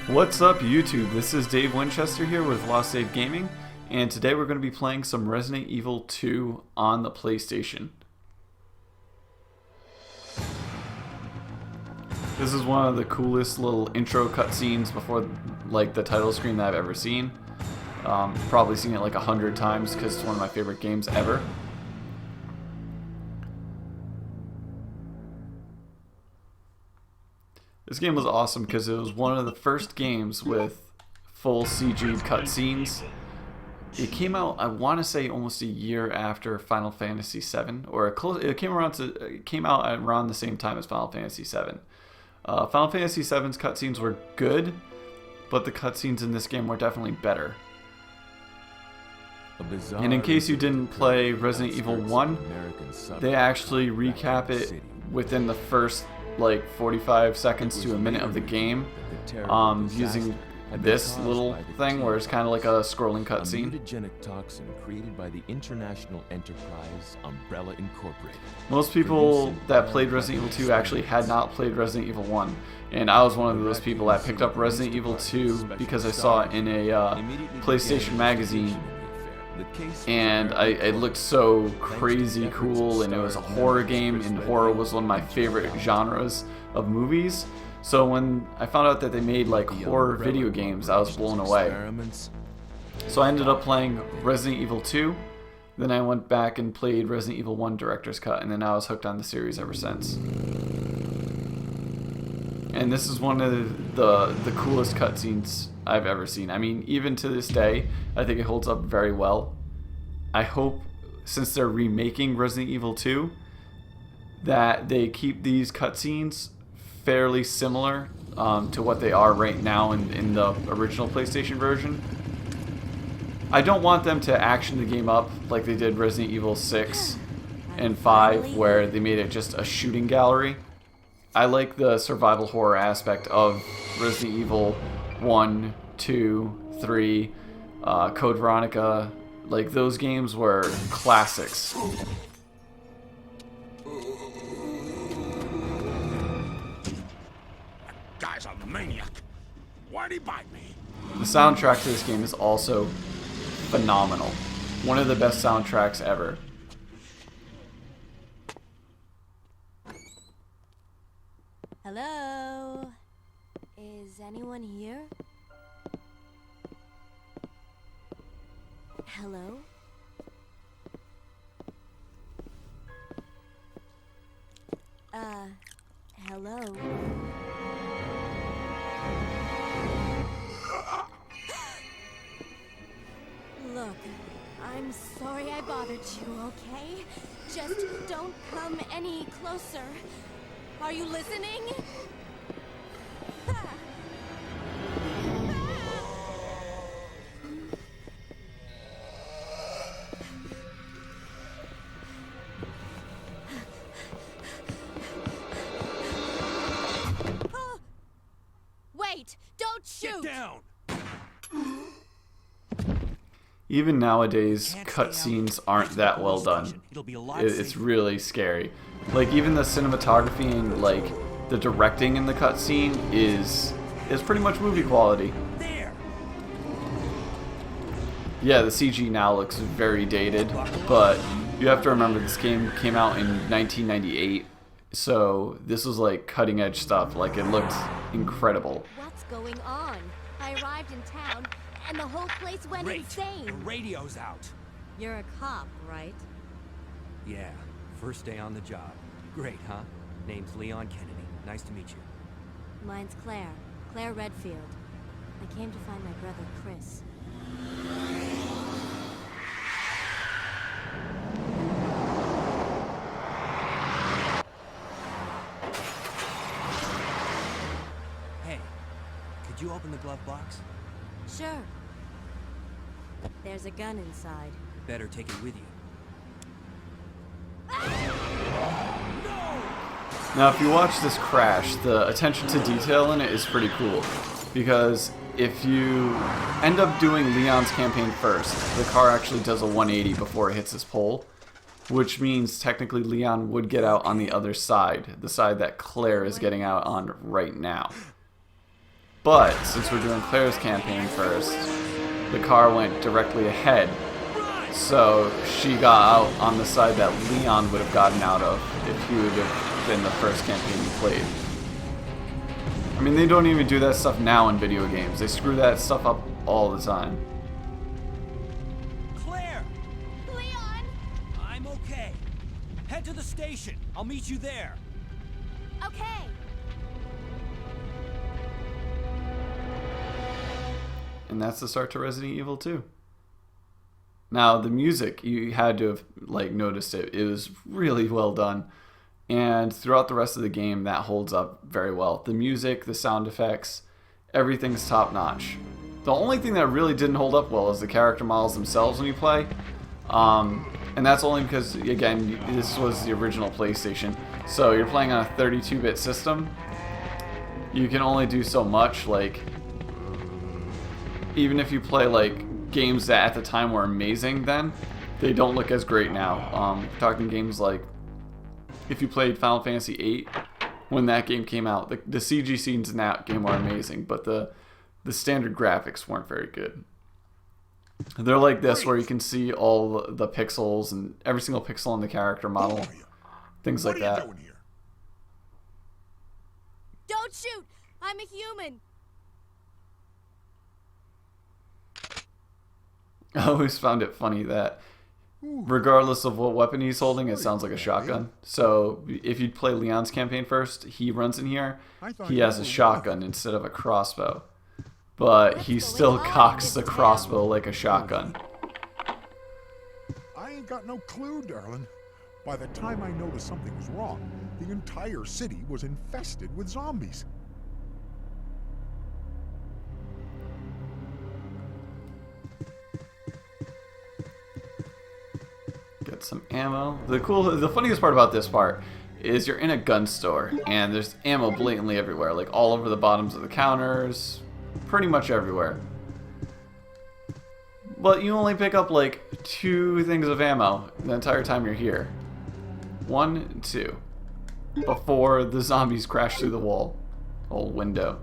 What's up YouTube? This is Dave Winchester here with Lost Save Gaming, and today we're going to be playing some Resident Evil 2 on the PlayStation. This is one of the coolest little intro cutscenes before like the title screen that I've ever seen. Probably seen it like 100 times because it's one of my favorite games ever. This game was awesome because it was one of the first games with full CG cutscenes. It came out, I want to say, almost a year after Final Fantasy VII, or it came out around the same time as Final Fantasy VII. Final Fantasy VII's cutscenes were good, but the cutscenes in this game were definitely better. And in case you didn't play Resident Evil 1, they actually recap it within the first like 45 seconds to a minute of the game, using this little thing where it's kind of like a scrolling cutscene. Mutagenic toxin created by the international enterprise Umbrella Incorporated. Most people that played Resident Evil 2 actually had not played Resident Evil 1, and I was one of those people that picked up Resident Evil 2 because I saw it in a PlayStation magazine. And it looked so crazy cool, and it was a horror game, and horror was one of my favorite genres of movies. So when I found out that they made like horror video games, I was blown away. So I ended up playing Resident Evil 2, then I went back and played Resident Evil 1 Director's Cut, and then I was hooked on the series ever since. And this is one of the coolest cutscenes I've ever seen. I mean, even to this day, I think it holds up very well. I hope, since they're remaking Resident Evil 2, that they keep these cutscenes fairly similar to what they are right now in the original PlayStation version. I don't want them to action the game up like they did Resident Evil 6 and 5, where they made it just a shooting gallery. I like the survival horror aspect of Resident Evil 1, 2, 3, Code Veronica. Like, those games were classics. That guy's a maniac. Why'd he bite me? The soundtrack to this game is also phenomenal. One of the best soundtracks ever. Hello? Is anyone here? Hello? Hello? Look, I'm sorry I bothered you, okay? Just don't come any closer. Are you listening? Wait! Don't shoot! Get down! Even nowadays, cutscenes aren't that well done. It's really scary. Like, even the cinematography and like the directing in the cutscene is pretty much movie quality. There! Yeah, the CG now looks very dated, but you have to remember this game came out in 1998, so this was like cutting edge stuff. Like, it looked incredible. What's going on? I arrived in town and the whole place went Great. insane. The radio's out. You're a cop, right? Yeah, first day on the job. Great, huh? Name's Leon Kennedy. Nice to meet you. Mine's Claire. Claire Redfield. I came to find my brother, Chris. Hey, could you open the glove box? Sure. There's a gun inside. Better take it with you. Now, if you watch this crash, the attention to detail in it is pretty cool, because if you end up doing Leon's campaign first, the car actually does a 180 before it hits this pole, which means technically Leon would get out on the other side, the side that Claire is getting out on right now. But since we're doing Claire's campaign first, the car went directly ahead. So she got out on the side that Leon would have gotten out of if he would have been the first campaign he played. I mean, they don't even do that stuff now in video games. They screw that stuff up all the time. Claire! Leon! I'm okay. Head to the station. I'll meet you there. Okay. And that's the start to Resident Evil 2. Now, the music, you had to have like noticed it. It was really well done. And throughout the rest of the game, that holds up very well. The music, the sound effects, everything's top notch. The only thing that really didn't hold up well is the character models themselves when you play. And that's only because, again, this was the original PlayStation. So you're playing on a 32-bit system. You can only do so much. Like, even if you play like games that at the time were amazing then, they don't look as great now. Talking games like, if you played Final Fantasy VIII, when that game came out, the CG scenes in that game were amazing, but the standard graphics weren't very good. They're like this, where you can see all the pixels and every single pixel on the character model, things like that. What are you doing here? Don't shoot! I'm a human! I always found it funny that regardless of what weapon he's holding, it sounds like a shotgun. So if you play Leon's campaign first, he runs in here, he has a shotgun instead of a crossbow. But he still cocks the crossbow like a shotgun. I ain't got no clue, darling. By the time I noticed something was wrong, the entire city was infested with zombies. Get some ammo. The funniest part about this part is you're in a gun store and there's ammo blatantly everywhere, like all over the bottoms of the counters, pretty much everywhere. But you only pick up like 2 things of ammo the entire time you're here. 1 and 2. Before the zombies crash through the wall. Old window.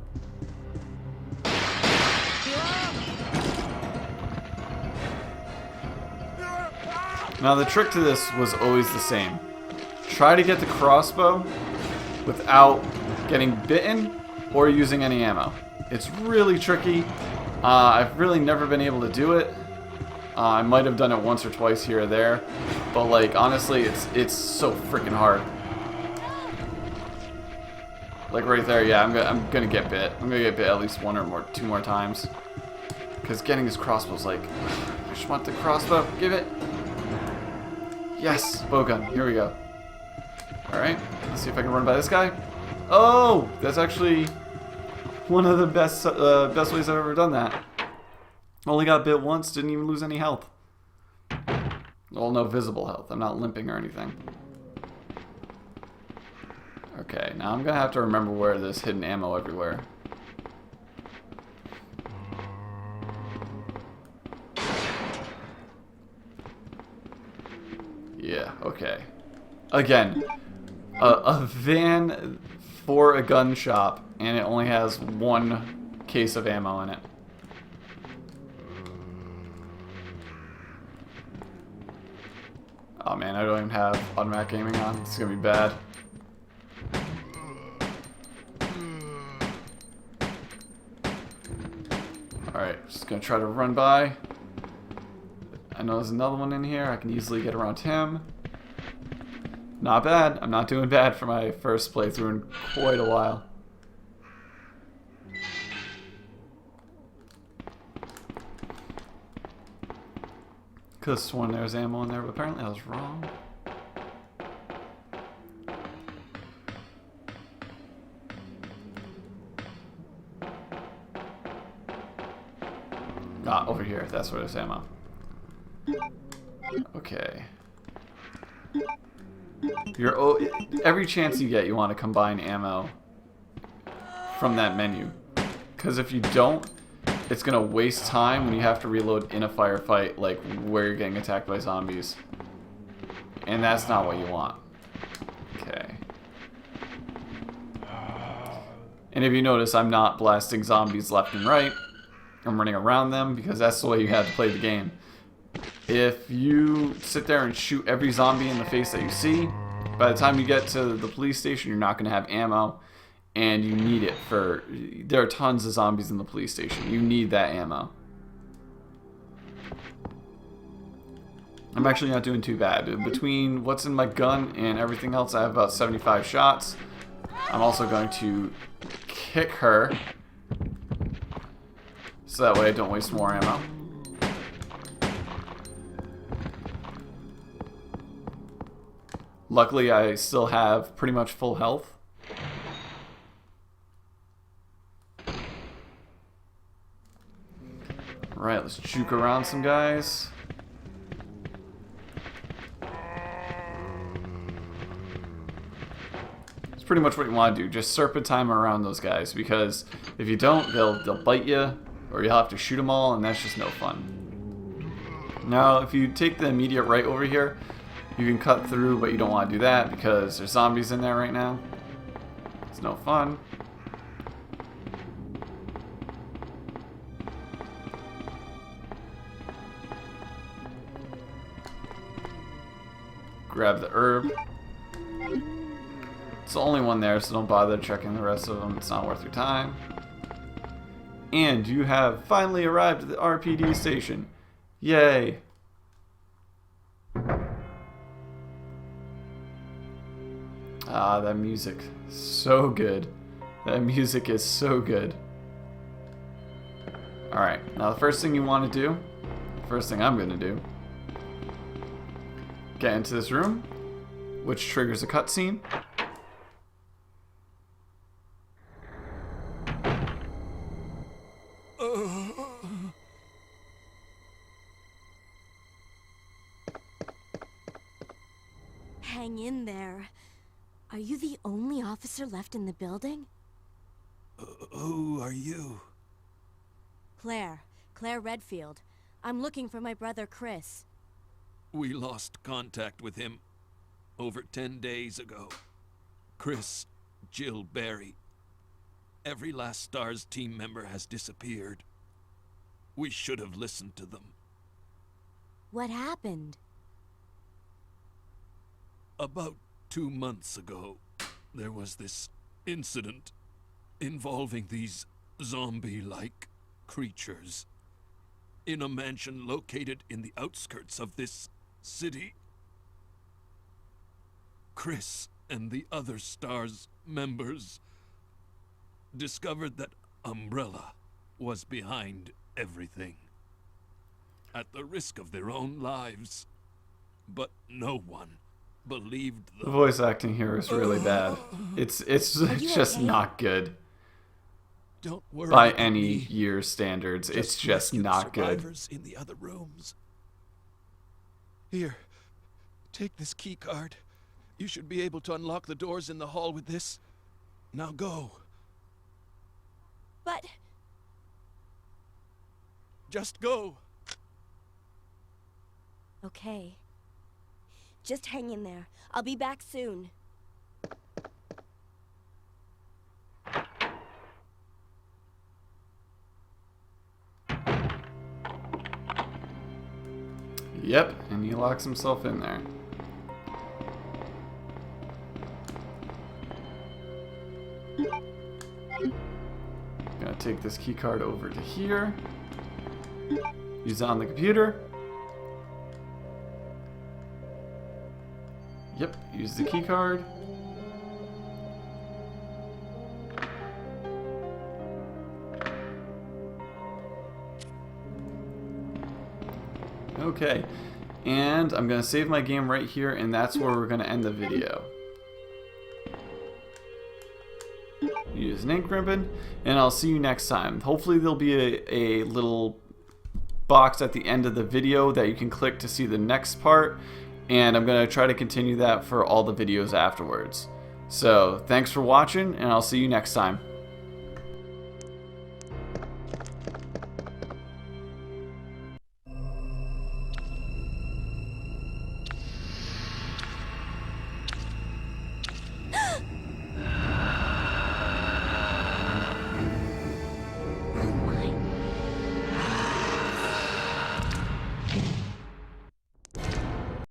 Now the trick to this was always the same. Try to get the crossbow without getting bitten or using any ammo. It's really tricky. I've really never been able to do it. I might have done it once or twice here or there, but like honestly, it's so freaking hard. Like right there, yeah, I'm gonna get bit. I'm gonna get bit at least 1 or 2 more times. Because getting his crossbow's like, I just want the crossbow. Give it. Yes, bowgun. Here we go. Alright, let's see if I can run by this guy. Oh, that's actually one of the best ways I've ever done that. Only got bit once, didn't even lose any health. Well, no visible health. I'm not limping or anything. Okay, now I'm gonna have to remember where there's hidden ammo everywhere. Yeah, okay. Again, a van for a gun shop, and it only has 1 case of ammo in it. Oh man, I don't even have automatic aiming on. It's gonna be bad. Alright, just gonna try to run by. I know there's another one in here. I can easily get around him. Not bad. I'm not doing bad for my first playthrough in quite a while. Could have sworn there was ammo in there, but apparently I was wrong. Ah, over here. That's where there's ammo. Okay. Every chance you get, you want to combine ammo from that menu. Because if you don't, it's going to waste time when you have to reload in a firefight, like where you're getting attacked by zombies. And that's not what you want. Okay. And if you notice, I'm not blasting zombies left and right. I'm running around them because that's the way you have to play the game. If you sit there and shoot every zombie in the face that you see, by the time you get to the police station, you're not going to have ammo. And you need it for... There are tons of zombies in the police station. You need that ammo. I'm actually not doing too bad. Between what's in my gun and everything else, I have about 75 shots. I'm also going to kick her, so that way I don't waste more ammo. Luckily, I still have pretty much full health. Alright, let's juke around some guys. It's pretty much what you want to do. Just serpentine around those guys, because if you don't, they'll bite you, or you'll have to shoot them all, and that's just no fun. Now, if you take the immediate right over here, you can cut through, but you don't want to do that because there's zombies in there right now. It's no fun. Grab the herb. It's the only one there, so don't bother checking the rest of them. It's not worth your time. And you have finally arrived at the RPD station. Yay! Ah, that music. So good. That music is so good. Alright, now the first thing you want to do, first thing I'm going to do, get into this room, which triggers a cutscene. Hang in there. Are you the only officer left in the building? Who are you? Claire Redfield. I'm looking for my brother Chris. We lost contact with him over 10 days ago. Chris, Jill, Barry. Every last STARS team member has disappeared. We should have listened to them. What happened? About 2 months ago, there was this incident involving these zombie-like creatures in a mansion located in the outskirts of this city. Chris and the other STARS members discovered that Umbrella was behind everything, at the risk of their own lives. But no one believed them. The voice acting here is really bad. It's just okay? not good. Don't worry By about any me. year's standards, it's just rescue the not good. survivors in the other rooms. Here, take this key card. You should be able to unlock the doors in the hall with this. Now go. But... Just go. Okay. Just hang in there. I'll be back soon. Yep, and he locks himself in there. Gonna take this key card over to here. Use it on the computer. Yep, use the key card. Okay, and I'm gonna save my game right here, and that's where we're gonna end the video. Use an ink ribbon, and I'll see you next time. Hopefully there'll be a little box at the end of the video that you can click to see the next part, and I'm gonna try to continue that for all the videos afterwards. So thanks for watching, and I'll see you next time.